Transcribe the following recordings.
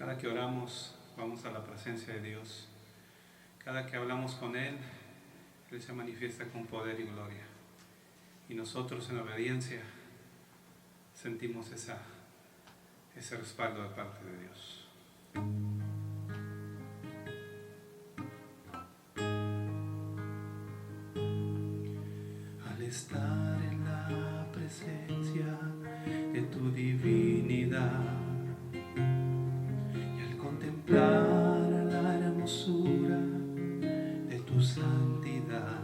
Cada que oramos, vamos a la presencia de Dios. Cada que hablamos con Él, Él se manifiesta con poder y gloria. Y nosotros en obediencia sentimos ese respaldo de parte de Dios. Al estar en la presencia de tu divinidad y al contemplar la hermosura de tu santidad,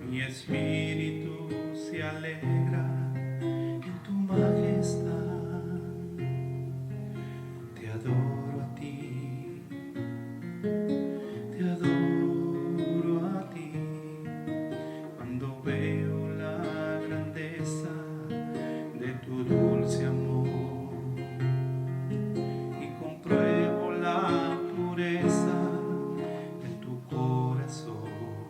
mi espíritu se alegra en tu majestad. Te adoro a ti, te adoro a ti. Cuando veo la grandeza de tu dulce amor y compruebo la pureza de tu corazón,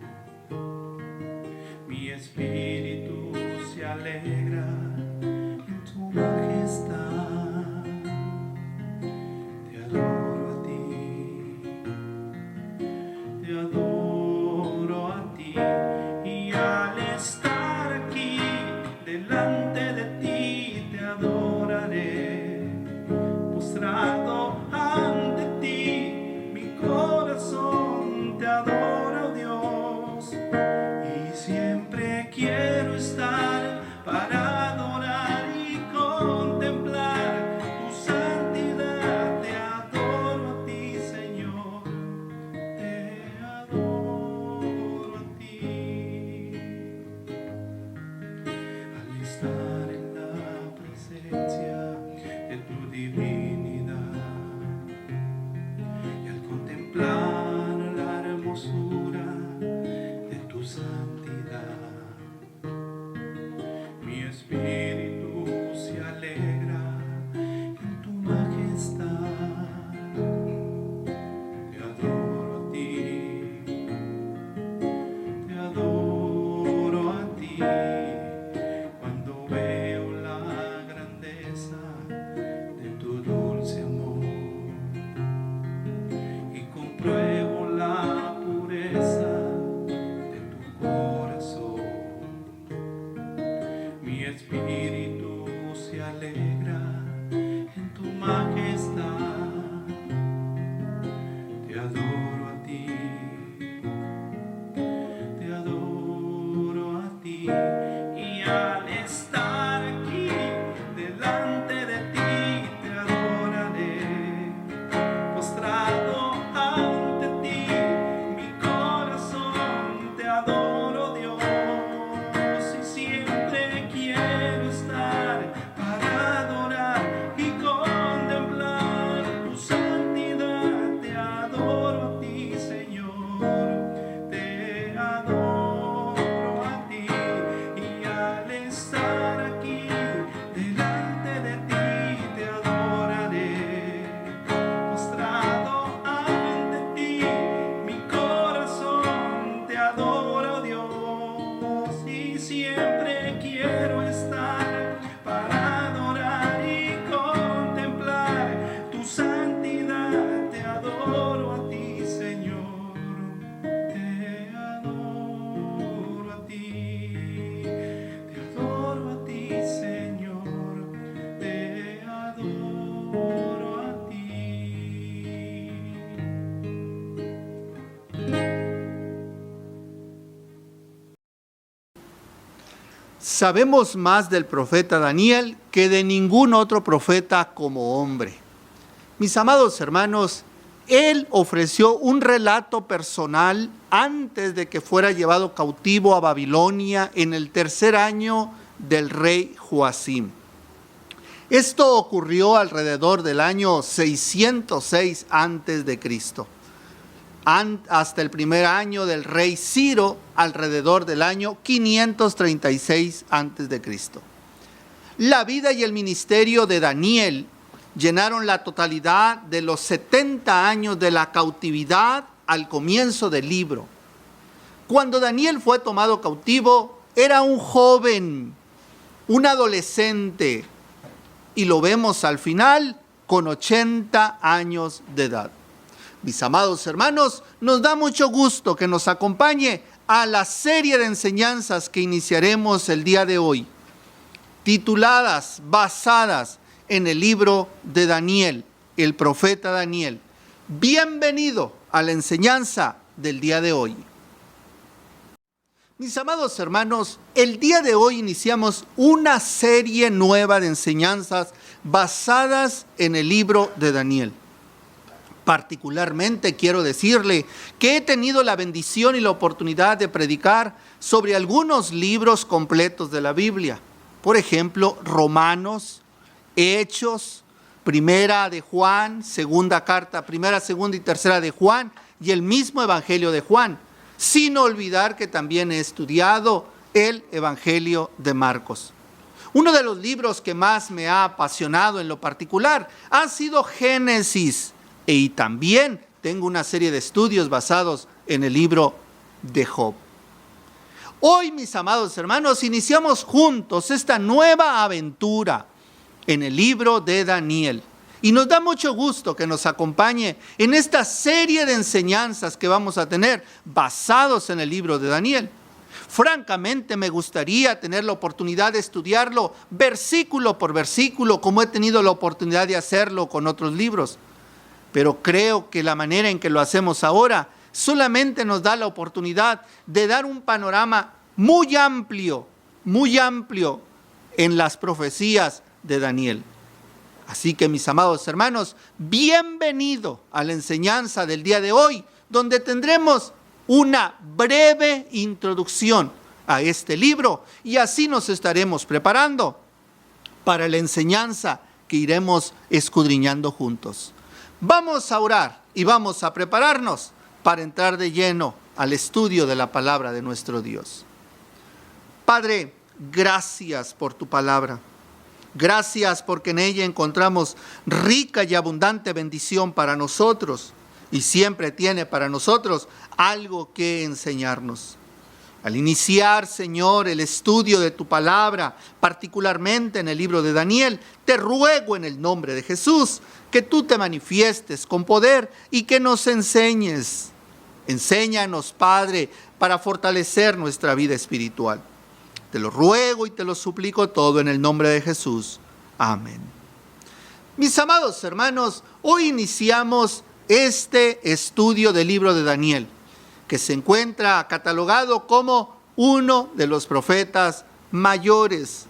mi espíritu se alegra en tu majestad. Te adoro a ti, te adoro a ti. Y al estar aquí delante de ti, te adoraré. Postrado ante ti, mi corazón te adora, oh Dios. Y siempre quiero estar para adorar y contemplar tu santidad. Te adoro a ti, Señor, te adoro a ti. Al estar en la presencia de tu divinidad y al contemplar la hermosura de tu santidad, mi espíritu se alegra en tu majestad. Te adoro a ti, te adoro a ti. Cuando veo la grandeza de tu dulce amor y compruebo la pureza de tu corazón, mi espíritu se alegra en tu majestad. Te adoro a ti, te adoro a ti. Y al estar aquí delante de ti, te adoraré. Postrado ante ti, mi corazón te adoro, Dios. Y siempre quiero estar para adorar y contemplar tu santidad. Te adoro a ti, Señor, te adoro a ti. Y al estar aquí delante de ti, te adoraré. Postrado ante ti, mi corazón te adora, oh Dios. Y siempre quiero estar para adorar y contemplar tu santidad. Te adoro a ti, Señor, te adoro a ti. Te adoro a ti, Señor, te adoro a ti. Sabemos más del profeta Daniel que de ningún otro profeta como hombre. Mis amados hermanos, él ofreció un relato personal antes de que fuera llevado cautivo a Babilonia en el 3er año del rey Joacim. Esto ocurrió alrededor del año 606 a.C., hasta el 1er año del rey Ciro, alrededor del año 536 a.C. La vida y el ministerio de Daniel llenaron la totalidad de los 70 años de la cautividad al comienzo del libro. Cuando Daniel fue tomado cautivo, era un joven, un adolescente, y lo vemos al final con 80 años de edad. Mis amados hermanos, nos da mucho gusto que nos acompañe a la serie de enseñanzas que iniciaremos el día de hoy, tituladas, basadas en el libro de Daniel, el profeta Daniel. Bienvenido a la enseñanza del día de hoy. Mis amados hermanos, el día de hoy iniciamos una serie nueva de enseñanzas basadas en el libro de Daniel. Particularmente quiero decirle que he tenido la bendición y la oportunidad de predicar sobre algunos libros completos de la Biblia. Por ejemplo, Romanos, Hechos, Primera de Juan, Primera, Segunda y Tercera de Juan y el mismo Evangelio de Juan, sin olvidar que también he estudiado el Evangelio de Marcos. Uno de los libros que más me ha apasionado en lo particular ha sido Génesis, y también tengo una serie de estudios basados en el libro de Job. Hoy, mis amados hermanos, iniciamos juntos esta nueva aventura en el libro de Daniel. Y nos da mucho gusto que nos acompañe en esta serie de enseñanzas que vamos a tener basados en el libro de Daniel. Francamente, me gustaría tener la oportunidad de estudiarlo versículo por versículo, como he tenido la oportunidad de hacerlo con otros libros. Pero creo que la manera en que lo hacemos ahora solamente nos da la oportunidad de dar un panorama muy amplio en las profecías de Daniel. Así que, mis amados hermanos, bienvenido a la enseñanza del día de hoy, donde tendremos una breve introducción a este libro y así nos estaremos preparando para la enseñanza que iremos escudriñando juntos. Vamos a orar y vamos a prepararnos para entrar de lleno al estudio de la palabra de nuestro Dios. Padre, gracias por tu palabra. Gracias porque en ella encontramos rica y abundante bendición para nosotros y siempre tiene para nosotros algo que enseñarnos. Al iniciar, Señor, el estudio de tu palabra, particularmente en el libro de Daniel, te ruego en el nombre de Jesús que tú te manifiestes con poder y que nos enseñes. Enséñanos, Padre, para fortalecer nuestra vida espiritual. Te lo ruego y te lo suplico todo en el nombre de Jesús. Amén. Mis amados hermanos, hoy iniciamos este estudio del libro de Daniel, que se encuentra catalogado como uno de los profetas mayores.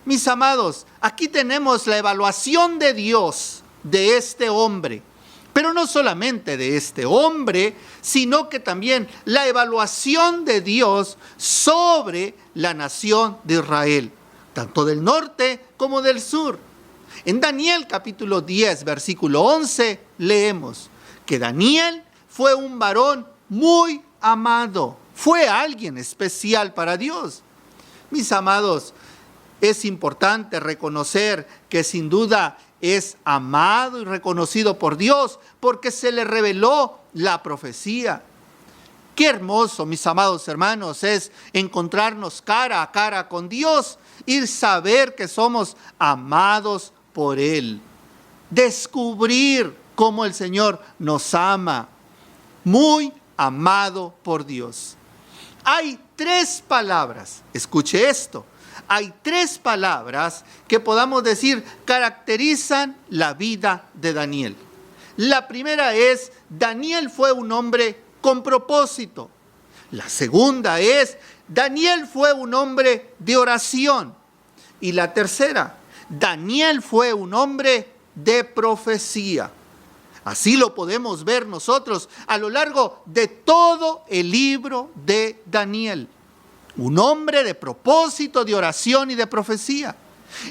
Mis amados, aquí tenemos la evaluación de Dios de este hombre, pero no solamente de este hombre, sino que también la evaluación de Dios sobre la nación de Israel, tanto del norte como del sur. En Daniel capítulo 10, versículo 11, leemos que Daniel fue un varón muy amado, fue alguien especial para Dios. Mis amados, es importante reconocer que sin duda es amado y reconocido por Dios porque se le reveló la profecía. Qué hermoso, mis amados hermanos, es encontrarnos cara a cara con Dios y saber que somos amados por Él. Descubrir cómo el Señor nos ama, muy amado por Dios. Hay 3 palabras, escuche esto, hay 3 palabras que podamos decir caracterizan la vida de Daniel. La primera es, Daniel fue un hombre con propósito. La segunda es, Daniel fue un hombre de oración. Y la tercera, Daniel fue un hombre de profecía. Así lo podemos ver nosotros a lo largo de todo el libro de Daniel. Un hombre de propósito, de oración y de profecía.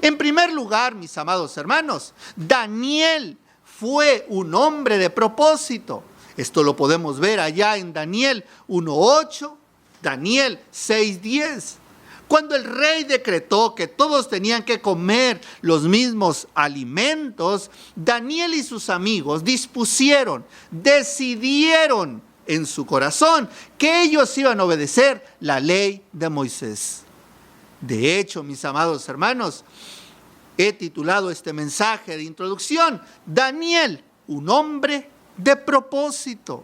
En primer lugar, mis amados hermanos, Daniel fue un hombre de propósito. Esto lo podemos ver allá en Daniel 1:8, Daniel 6:10. Cuando el rey decretó que todos tenían que comer los mismos alimentos, Daniel y sus amigos decidieron en su corazón que ellos iban a obedecer la ley de Moisés. De hecho, mis amados hermanos, He titulado este mensaje de introducción, Daniel, un hombre de propósito.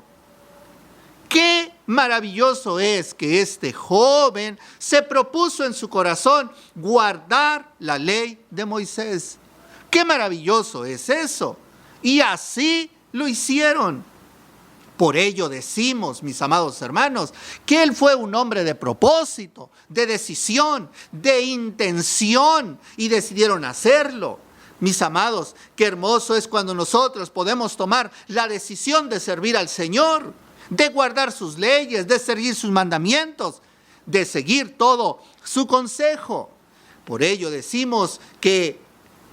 Qué maravilloso es que este joven se propuso en su corazón guardar la ley de Moisés. Qué maravilloso es eso. Y así lo hicieron. Por ello decimos, mis amados hermanos, que él fue un hombre de propósito, de decisión, de intención, y decidieron hacerlo. Mis amados, qué hermoso es cuando nosotros podemos tomar la decisión de servir al Señor, de guardar sus leyes, de seguir sus mandamientos, de seguir todo su consejo. Por ello decimos que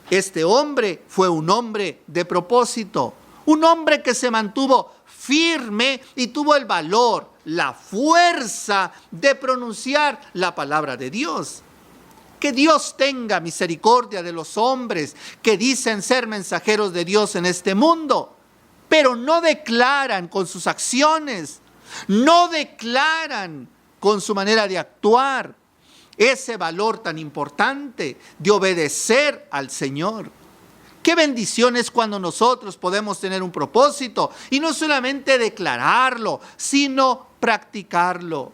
este hombre fue un hombre de propósito, un hombre que se mantuvo firme y tuvo el valor, la fuerza de pronunciar la palabra de Dios. Que Dios tenga misericordia de los hombres que dicen ser mensajeros de Dios en este mundo, pero no declaran con sus acciones, no declaran con su manera de actuar ese valor tan importante de obedecer al Señor. Qué bendición es cuando nosotros podemos tener un propósito y no solamente declararlo, sino practicarlo.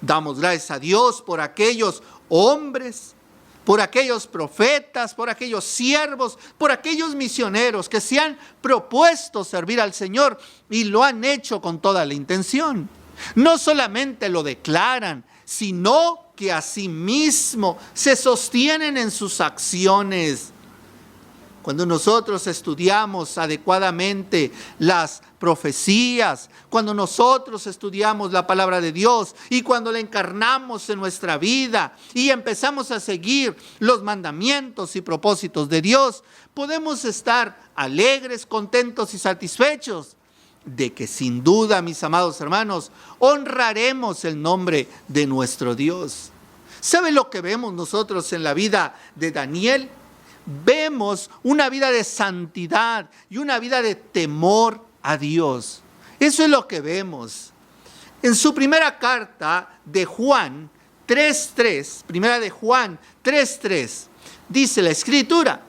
Damos gracias a Dios por aquellos hombres, por aquellos profetas, por aquellos siervos, por aquellos misioneros que se han propuesto servir al Señor y lo han hecho con toda la intención. No solamente lo declaran, sino que asimismo se sostienen en sus acciones. Cuando nosotros estudiamos adecuadamente las profecías, cuando nosotros estudiamos la palabra de Dios y cuando la encarnamos en nuestra vida y empezamos a seguir los mandamientos y propósitos de Dios, podemos estar alegres, contentos y satisfechos de que sin duda, mis amados hermanos, honraremos el nombre de nuestro Dios. ¿Sabe lo que vemos nosotros en la vida de Daniel? Vemos una vida de santidad y una vida de temor a Dios. Eso es lo que vemos. En su primera carta de Juan 3:3, primera de Juan 3:3, dice la Escritura: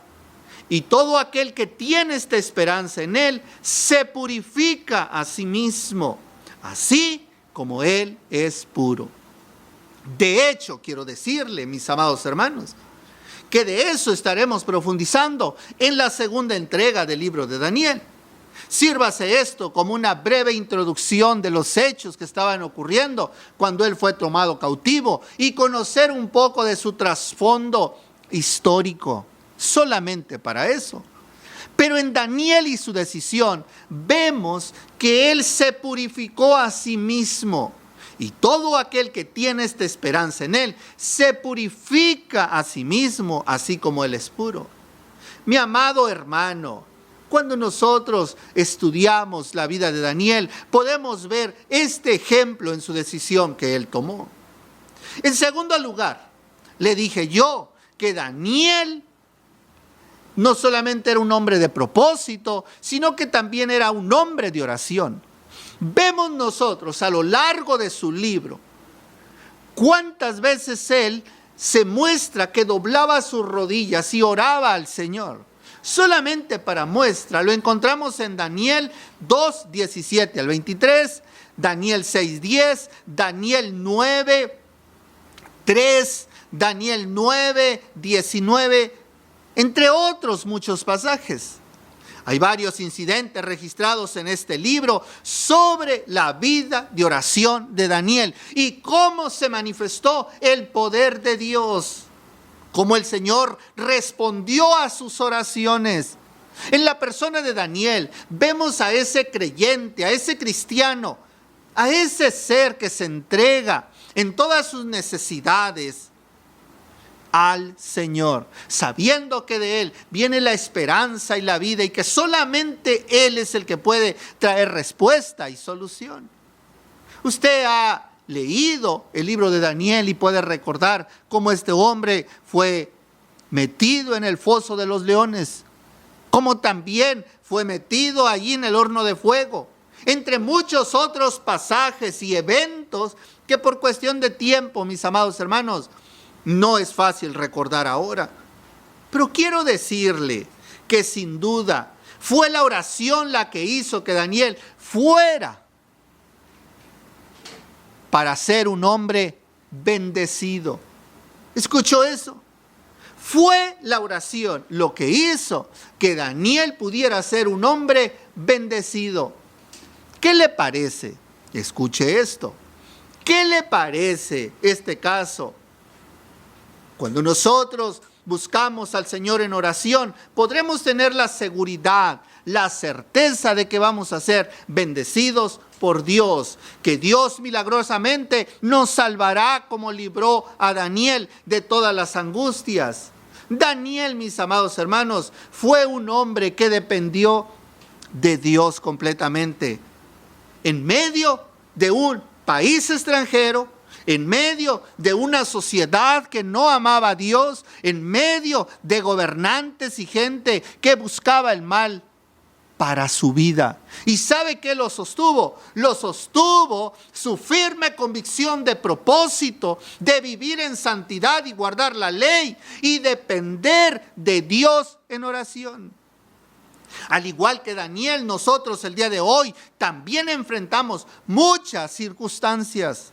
y todo aquel que tiene esta esperanza en Él se purifica a sí mismo, así como Él es puro. De hecho, quiero decirle, mis amados hermanos, que de eso estaremos profundizando en la segunda entrega del libro de Daniel. Sírvase esto como una breve introducción de los hechos que estaban ocurriendo cuando él fue tomado cautivo y conocer un poco de su trasfondo histórico, solamente para eso. Pero en Daniel y su decisión vemos que él se purificó a sí mismo. Y todo aquel que tiene esta esperanza en Él se purifica a sí mismo, así como Él es puro. Mi amado hermano, cuando nosotros estudiamos la vida de Daniel, podemos ver este ejemplo en su decisión que él tomó. En segundo lugar, le dije yo que Daniel no solamente era un hombre de propósito, sino que también era un hombre de oración. Vemos nosotros a lo largo de su libro cuántas veces él se muestra que doblaba sus rodillas y oraba al Señor. Solamente para muestra lo encontramos en Daniel 2, 17 al 23, Daniel 6, 10, Daniel 9, 3, Daniel 9, 19, entre otros muchos pasajes. Hay varios incidentes registrados en este libro sobre la vida de oración de Daniel y cómo se manifestó el poder de Dios, cómo el Señor respondió a sus oraciones. En la persona de Daniel vemos a ese creyente, a ese cristiano, a ese ser que se entrega en todas sus necesidades al Señor, sabiendo que de Él viene la esperanza y la vida y que solamente Él es el que puede traer respuesta y solución. Usted ha leído el libro de Daniel y puede recordar cómo este hombre fue metido en el foso de los leones, cómo también fue metido allí en el horno de fuego, entre muchos otros pasajes y eventos que por cuestión de tiempo, mis amados hermanos, no es fácil recordar ahora. Pero quiero decirle que sin duda fue la oración la que hizo que Daniel fuera para ser un hombre bendecido. ¿Escuchó eso? Fue la oración lo que hizo que Daniel pudiera ser un hombre bendecido. ¿Qué le parece? Escuche esto. ¿Qué le parece este caso? Cuando nosotros buscamos al Señor en oración, podremos tener la seguridad, la certeza de que vamos a ser bendecidos por Dios, que Dios milagrosamente nos salvará como libró a Daniel de todas las angustias. Daniel, mis amados hermanos, fue un hombre que dependió de Dios completamente. En medio de un país extranjero, en medio de una sociedad que no amaba a Dios, en medio de gobernantes y gente que buscaba el mal para su vida. ¿Y sabe qué lo sostuvo? Lo sostuvo su firme convicción de propósito, de vivir en santidad y guardar la ley y depender de Dios en oración. Al igual que Daniel, nosotros el día de hoy también enfrentamos muchas circunstancias.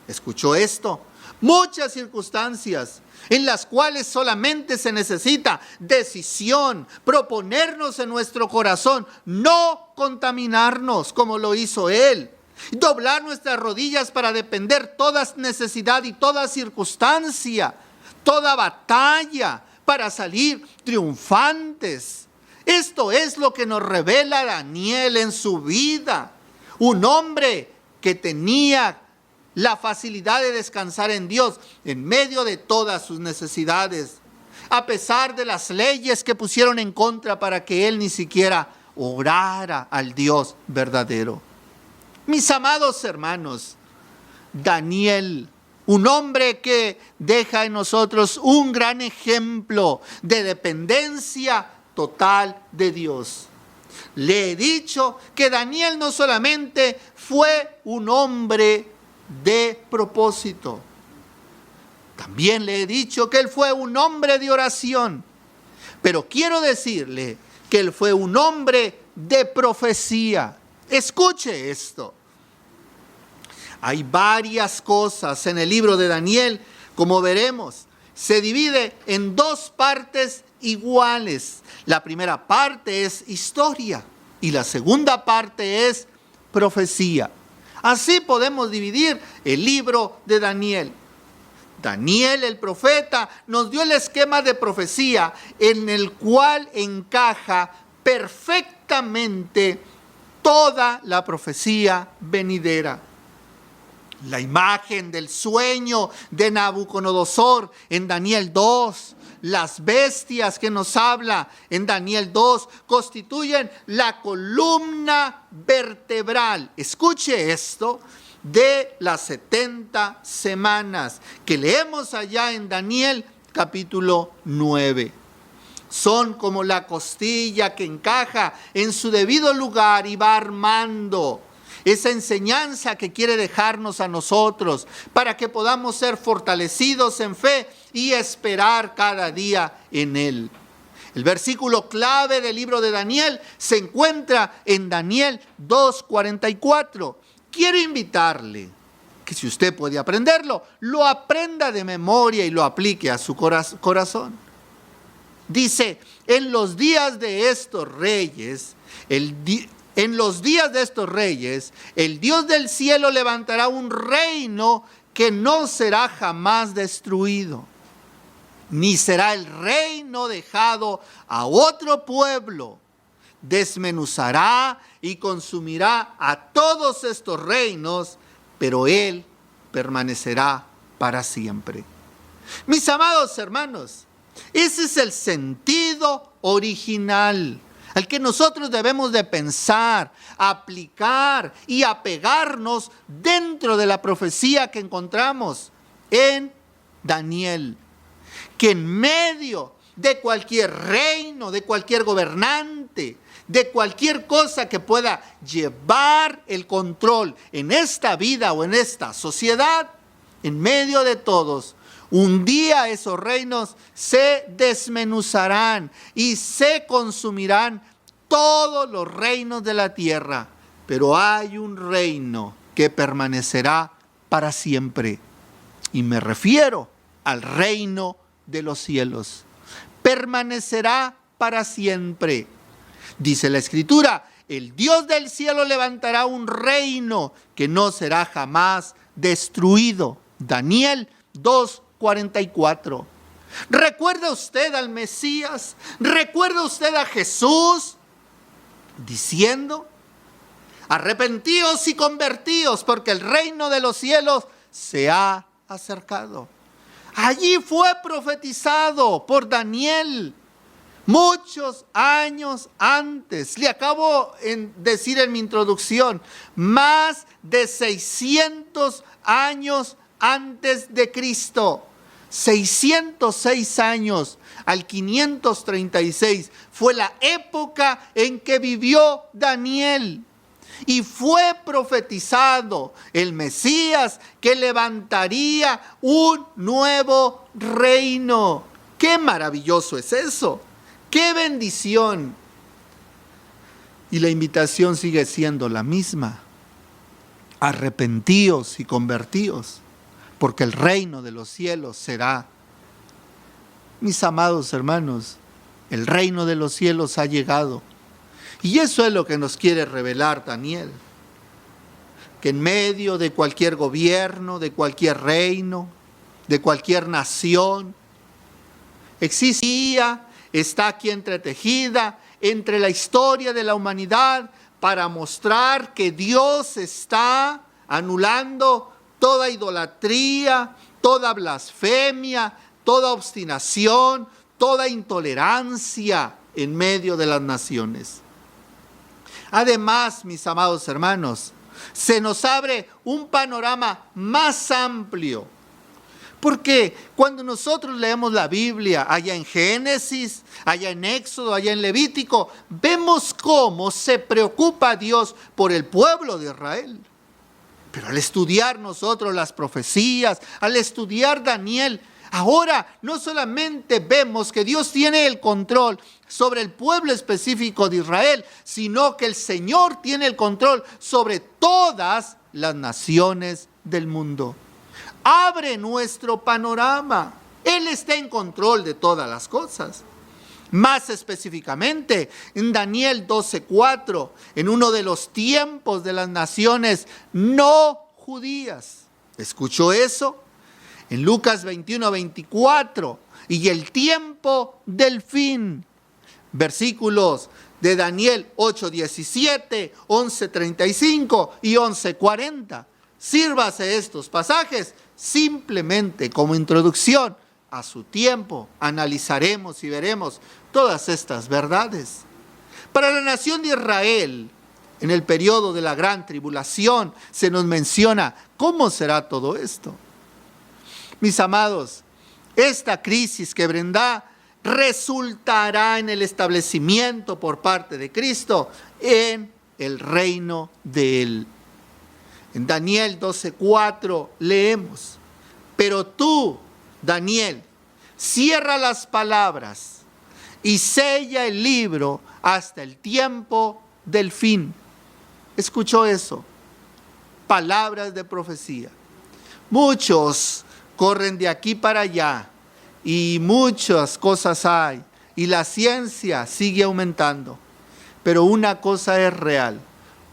¿Escuchó esto? Muchas circunstancias en las cuales solamente se necesita decisión, proponernos en nuestro corazón, no contaminarnos como lo hizo él, doblar nuestras rodillas para depender toda necesidad y toda circunstancia, toda batalla para salir triunfantes. Esto es lo que nos revela Daniel en su vida, un hombre que tenía la facilidad de descansar en Dios en medio de todas sus necesidades, a pesar de las leyes que pusieron en contra para que él ni siquiera orara al Dios verdadero. Mis amados hermanos, Daniel, un hombre que deja en nosotros un gran ejemplo de dependencia total de Dios. Le he dicho que Daniel no solamente fue un hombre de propósito, también le he dicho que él fue un hombre de oración, pero quiero decirle que él fue un hombre de profecía. Escuche esto. Hay varias cosas en el libro de Daniel, como veremos, se divide en dos partes iguales. La primera parte es historia y la segunda parte es profecía. Así podemos dividir el libro de Daniel. Daniel, el profeta, nos dio el esquema de profecía en el cual encaja perfectamente toda la profecía venidera. La imagen del sueño de Nabucodonosor en Daniel 2, las bestias que nos habla en Daniel 2, constituyen la columna vertebral. Escuche esto, de las 70 semanas que leemos allá en Daniel capítulo 9. Son como la costilla que encaja en su debido lugar y va armando esa enseñanza que quiere dejarnos a nosotros para que podamos ser fortalecidos en fe y esperar cada día en Él. El versículo clave del libro de Daniel se encuentra en Daniel 2:44. Quiero invitarle que si usted puede aprenderlo, lo aprenda de memoria y lo aplique a su corazón. Dice, en los días de estos reyes, el Dios del cielo levantará un reino que no será jamás destruido, ni será el reino dejado a otro pueblo. Desmenuzará y consumirá a todos estos reinos, pero Él permanecerá para siempre. Mis amados hermanos, ese es el sentido original al que nosotros debemos de pensar, aplicar y apegarnos dentro de la profecía que encontramos en Daniel. Que en medio de cualquier reino, de cualquier gobernante, de cualquier cosa que pueda llevar el control en esta vida o en esta sociedad, en medio de todos, Un día esos reinos se desmenuzarán y se consumirán todos los reinos de la tierra. Pero hay un reino que permanecerá para siempre. Y me refiero al reino de los cielos. Permanecerá para siempre. Dice la Escritura, el Dios del cielo levantará un reino que no será jamás destruido. Daniel 2:44. ¿Recuerda usted al Mesías? ¿Recuerda usted a Jesús diciendo: arrepentíos y convertíos, porque el reino de los cielos se ha acercado? Allí fue profetizado por Daniel muchos años antes. Le acabo de decir en mi introducción, más de 600 años antes de Cristo. 606 años al 536 fue la época en que vivió Daniel. Y fue profetizado el Mesías que levantaría un nuevo reino. ¡Qué maravilloso es eso! ¡Qué bendición! Y la invitación sigue siendo la misma. Arrepentíos y convertíos, porque el reino de los cielos será. Mis amados hermanos, el reino de los cielos ha llegado. Y eso es lo que nos quiere revelar Daniel. Que en medio de cualquier gobierno, de cualquier reino, de cualquier nación, existía, está aquí entretejida entre la historia de la humanidad para mostrar que Dios está anulando toda idolatría, toda blasfemia, toda obstinación, toda intolerancia en medio de las naciones. Además, mis amados hermanos, se nos abre un panorama más amplio. Porque cuando nosotros leemos la Biblia, allá en Génesis, allá en Éxodo, allá en Levítico, vemos cómo se preocupa Dios por el pueblo de Israel. Pero al estudiar nosotros las profecías, al estudiar Daniel, ahora no solamente vemos que Dios tiene el control sobre el pueblo específico de Israel, sino que el Señor tiene el control sobre todas las naciones del mundo. Abre nuestro panorama. Él está en control de todas las cosas. Más específicamente, en Daniel 12:4, en uno de los tiempos de las naciones no judías. ¿Escuchó eso? En Lucas 21:24, y el tiempo del fin. Versículos de Daniel 8:17, 11:35 y 11:40. Sírvase estos pasajes simplemente como introducción. A su tiempo analizaremos y veremos todas estas verdades. Para la nación de Israel, en el periodo de la gran tribulación, se nos menciona cómo será todo esto. Mis amados, esta crisis que vendrá resultará en el establecimiento por parte de Cristo en el reino de Él. En Daniel 12:4 leemos: pero tú, Daniel, cierra las palabras y sella el libro hasta el tiempo del fin. ¿Escuchó eso? Palabras de profecía. Muchos corren de aquí para allá y muchas cosas hay y la ciencia sigue aumentando. Pero una cosa es real: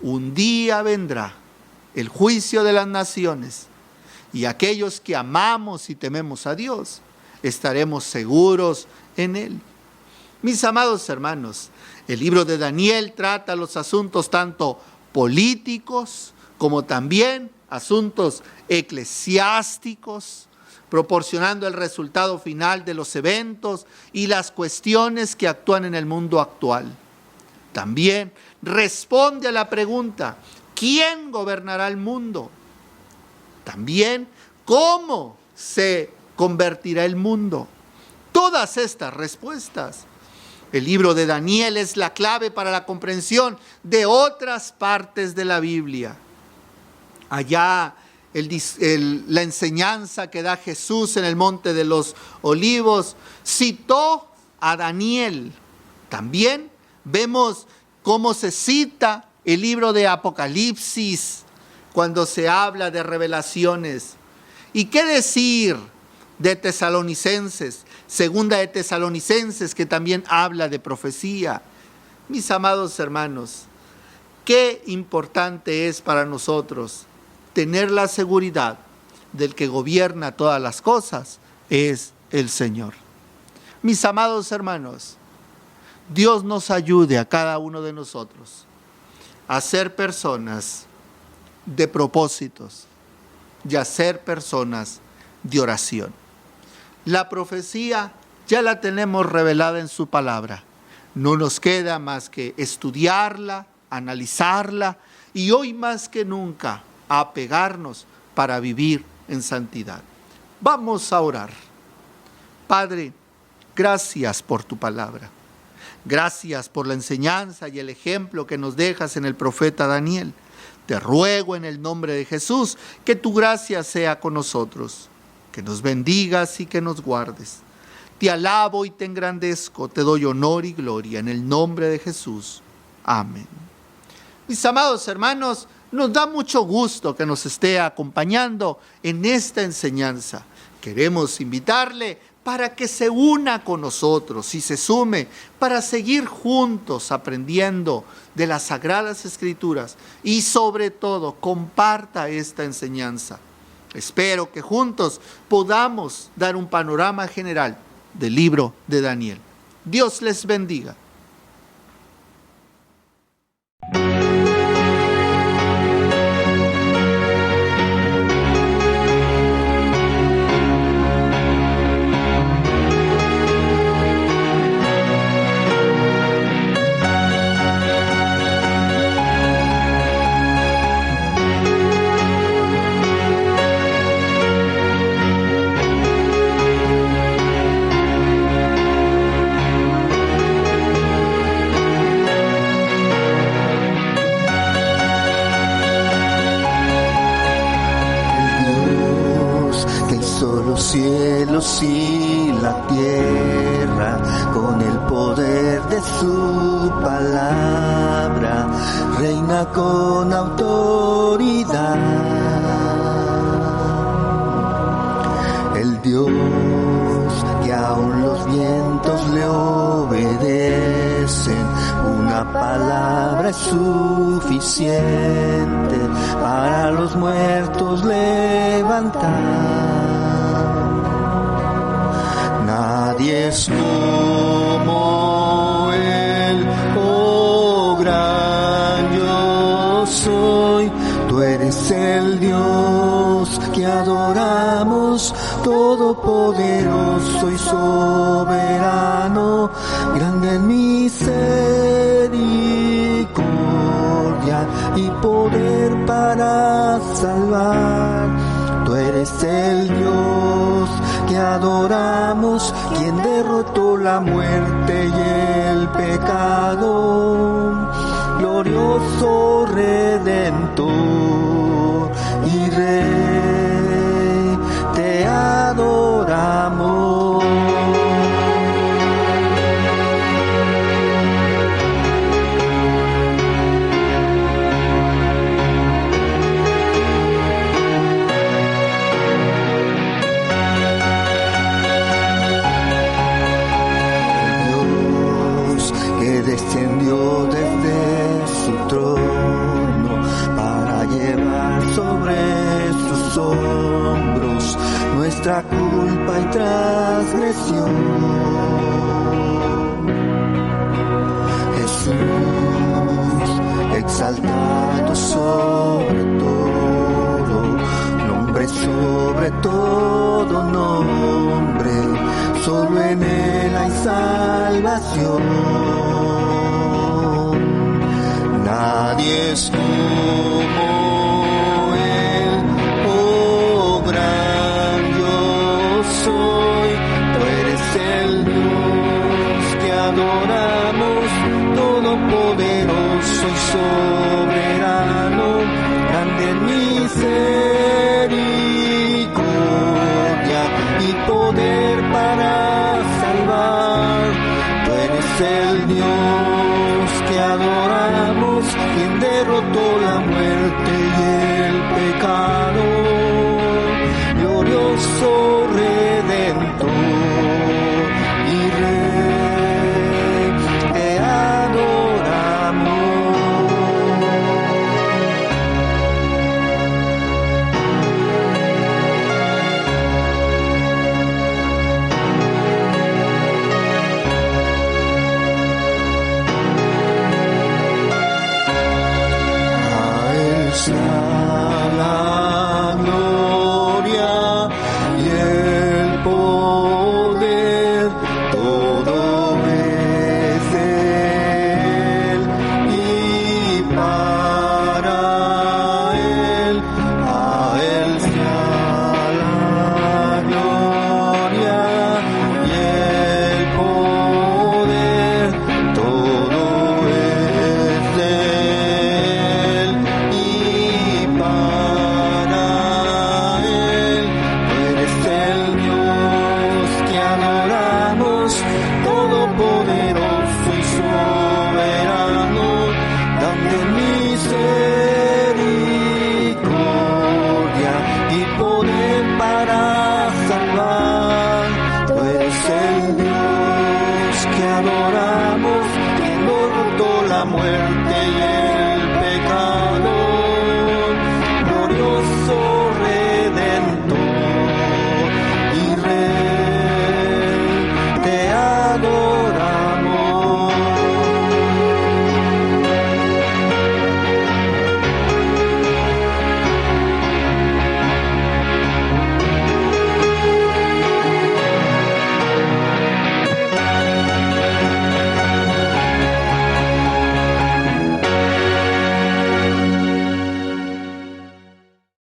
un día vendrá el juicio de las naciones, y aquellos que amamos y tememos a Dios estaremos seguros en Él. Mis amados hermanos, el libro de Daniel trata los asuntos tanto políticos como también asuntos eclesiásticos, proporcionando el resultado final de los eventos y las cuestiones que actúan en el mundo actual. También responde a la pregunta: ¿quién gobernará el mundo? También, ¿cómo se convertirá el mundo? Todas estas respuestas. El libro de Daniel es la clave para la comprensión de otras partes de la Biblia. Allá la enseñanza que da Jesús en el Monte de los Olivos, citó a Daniel. También vemos cómo se cita el libro de Apocalipsis cuando se habla de revelaciones. ¿Y qué decir de Tesalonicenses? Segunda de Tesalonicenses, que también habla de profecía. Mis amados hermanos, qué importante es para nosotros tener la seguridad del que gobierna todas las cosas es el Señor. Mis amados hermanos, Dios nos ayude a cada uno de nosotros a ser personas de propósitos y a ser personas de oración. La profecía ya la tenemos revelada en su palabra. No nos queda más que estudiarla, analizarla y hoy más que nunca apegarnos para vivir en santidad. Vamos a orar. Padre, gracias por tu palabra. Gracias por la enseñanza y el ejemplo que nos dejas en el profeta Daniel. Te ruego en el nombre de Jesús que tu gracia sea con nosotros, que nos bendigas y que nos guardes. Te alabo y te engrandezco, te doy honor y gloria en el nombre de Jesús. Amén. Mis amados hermanos, nos da mucho gusto que nos esté acompañando en esta enseñanza. Queremos invitarle para que se una con nosotros y se sume para seguir juntos aprendiendo de las Sagradas Escrituras y sobre todo comparta esta enseñanza. Espero que juntos podamos dar un panorama general del libro de Daniel. Dios les bendiga. Cielos y la tierra, con el poder de su palabra, reina con autoridad. El Dios que aún los vientos le obedecen, una palabra es suficiente para los muertos levantar. Nadie es como Él, oh gran yo soy. Tú eres el Dios que adoramos, todopoderoso y soberano, grande en misericordia y poder para salvar. Tú eres el Dios que adoramos, quien derrotó la muerte y el pecado, glorioso Redentor y Rey, te adoramos. Descendió desde su trono para llevar sobre sus hombros nuestra culpa y transgresión. Jesús, exaltado sobre todo, nombre sobre todo nombre, solo en Él hay salvación. Nadie es como Él, oh gran yo soy. Tú eres el Dios que adoramos, todopoderoso y soberano, grande en misericordia poder para salvar. Tú eres el Dios que adoramos, quien derrotó